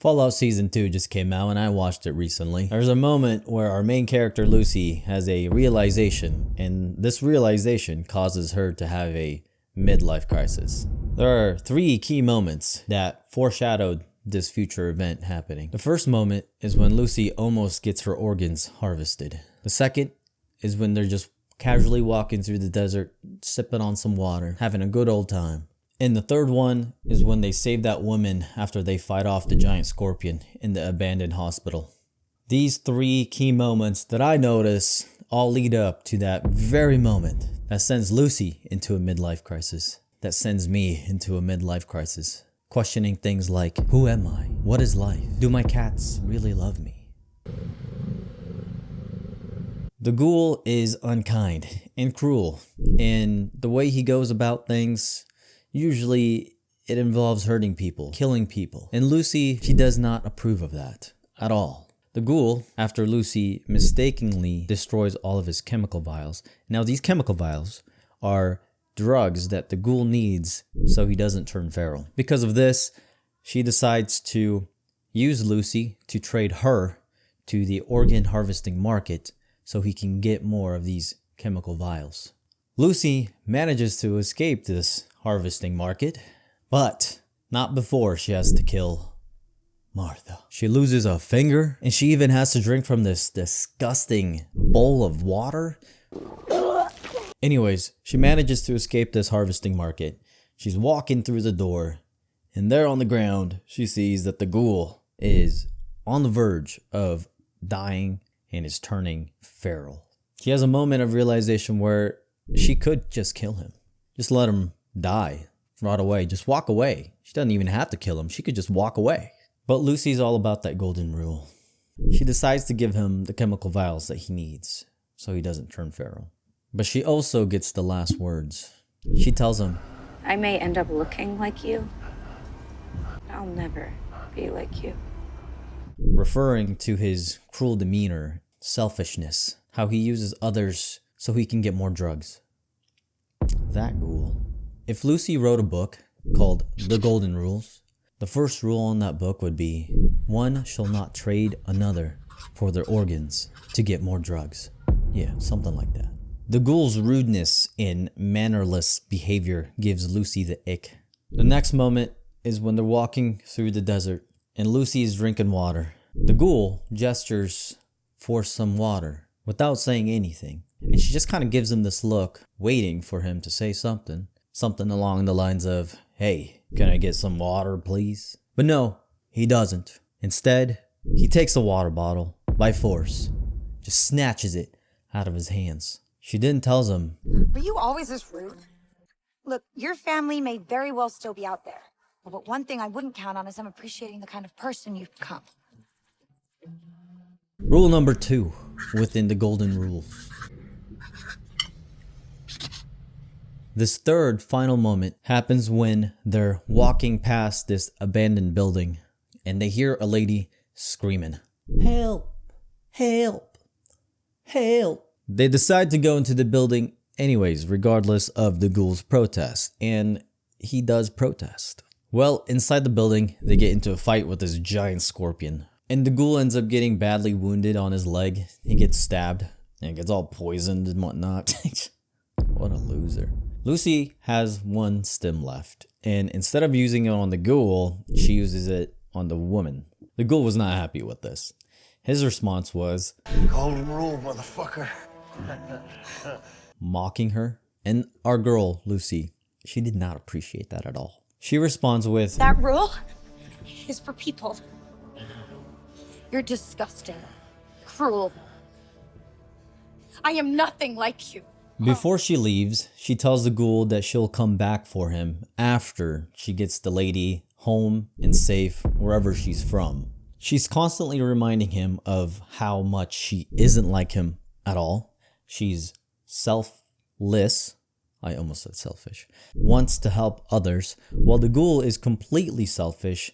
Fallout Season 2 just came out and I watched it recently. There's a moment where our main character Lucy has a realization, and this realization causes her to have a midlife crisis. There are 3 key moments that foreshadowed this future event happening. The first moment is when Lucy almost gets her organs harvested. The second is when they're just casually walking through the desert, sipping on some water, having a good old time. And the third one is when they save that woman after they fight off the giant scorpion in the abandoned hospital. These 3 key moments that I notice all lead up to that very moment that sends Lucy into a midlife crisis, that sends me into a midlife crisis, questioning things like, who am I? What is life? Do my cats really love me? The ghoul is unkind and cruel, and the way he goes about things, usually it involves hurting people, killing people. And Lucy, she does not approve of that at all. The ghoul, after Lucy mistakenly destroys all of his chemical vials. Now these chemical vials are drugs that the ghoul needs so he doesn't turn feral. Because of this, she decides to use Lucy to trade her to the organ harvesting market so he can get more of these chemical vials. Lucy manages to escape this harvesting market, but not before she has to kill Martha. She loses a finger, and she even has to drink from this disgusting bowl of water. Anyways, she manages to escape this harvesting market. She's walking through the door, and there on the ground, she sees that the ghoul is on the verge of dying and is turning feral. She has a moment of realization where she could just kill him. Just let him die right away. Just walk away. She doesn't even have to kill him. She could just walk away. But Lucy's all about that golden rule. She decides to give him the chemical vials that he needs so he doesn't turn feral. But she also gets the last words. She tells him, I may end up looking like you. I'll never be like you. Referring to his cruel demeanor, selfishness, how he uses others so he can get more drugs. That ghoul. If Lucy wrote a book called The Golden Rules, the first rule on that book would be, one shall not trade another for their organs to get more drugs. Yeah, something like that. The ghoul's rudeness and mannerless behavior gives Lucy the ick. The next moment is when they're walking through the desert and Lucy is drinking water. The ghoul gestures for some water without saying anything. And she just kind of gives him this look, waiting for him to say something. Something along the lines of, hey, can I get some water, please? But no, he doesn't. Instead, he takes the water bottle by force, just snatches it out of his hands. She then tells him, were you always this rude? Look, your family may very well still be out there. But one thing I wouldn't count on is I'm appreciating the kind of person you've become. Rule number 2 within the golden rules. This third final moment happens when they're walking past this abandoned building and they hear a lady screaming, help, help, help. They decide to go into the building anyways, regardless of the ghoul's protest, and he does protest. Well, inside the building, they get into a fight with this giant scorpion, and the ghoul ends up getting badly wounded on his leg. He gets stabbed and gets all poisoned and whatnot. What a loser. Lucy has 1 stem left, and instead of using it on the ghoul, she uses it on the woman. The ghoul was not happy with this. His response was, golden rule, motherfucker. mocking her. And our girl, Lucy, she did not appreciate that at all. She responds with, that rule is for people. You're disgusting, cruel. I am nothing like you. Before she leaves, she tells the ghoul that she'll come back for him after she gets the lady home and safe wherever she's from. She's constantly reminding him of how much she isn't like him at all. She's selfless. I almost said selfish. Wants to help others, while the ghoul is completely selfish,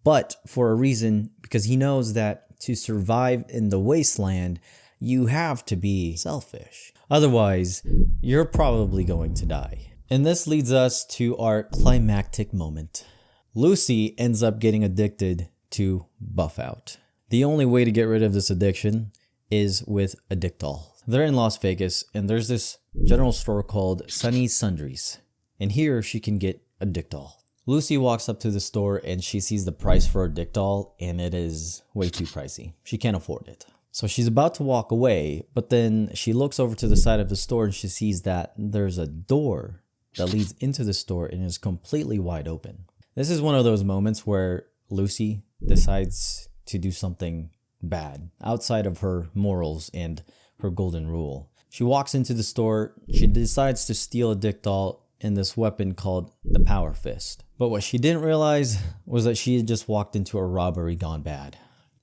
but for a reason, because he knows that to survive in the wasteland, you have to be selfish. Otherwise, you're probably going to die. And this leads us to our climactic moment. Lucy ends up getting addicted to buff out. The only way to get rid of this addiction is with a dick doll. They're in Las Vegas and there's this general store called Sunny's Sundries. And here she can get a dick doll. Lucy walks up to the store and she sees the price for a dick doll and it is way too pricey. She can't afford it. So she's about to walk away, but then she looks over to the side of the store and she sees that there's a door that leads into the store and is completely wide open. This is one of those moments where Lucy decides to do something bad outside of her morals and her golden rule. She walks into the store, she decides to steal a dick doll and this weapon called the Power Fist. But what she didn't realize was that she had just walked into a robbery gone bad.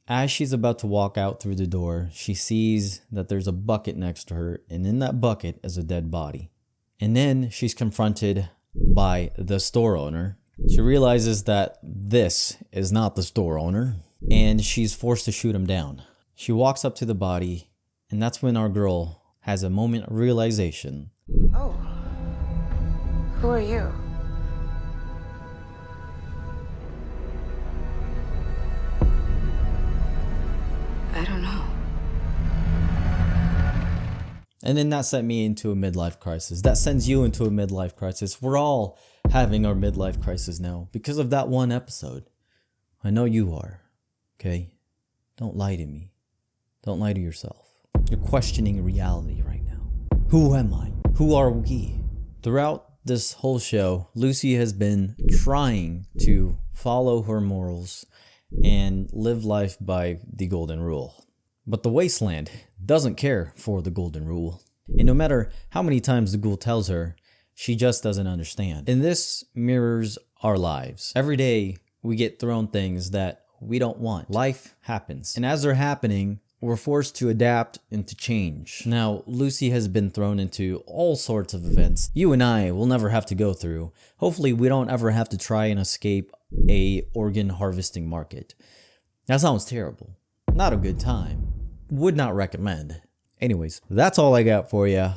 As she's about to walk out through the door, she sees that there's a bucket next to her, and in that bucket is a dead body. And then she's confronted by the store owner. She realizes that this is not the store owner, and she's forced to shoot him down. She walks up to the body, and that's when our girl has a moment of realization. Oh. Who are you? I don't know. And then that sent me into a midlife crisis. That sends you into a midlife crisis. We're all having our midlife crisis now because of that one episode. I know you are. Okay? Don't lie to me. Don't lie to yourself. You're questioning reality right now. Who am I? Who are we? Throughout this whole show, Lucy has been trying to follow her morals and live life by the golden rule. But the wasteland doesn't care for the golden rule. And no matter how many times the ghoul tells her, she just doesn't understand. And this mirrors our lives. Every day we get thrown things that we don't want. Life happens. And as they're happening, we're forced to adapt and to change. Now, Lucy has been thrown into all sorts of events you and I will never have to go through. Hopefully, we don't ever have to try and escape a organ harvesting market. That sounds terrible. Not a good time. Would not recommend. Anyways, that's all I got for you.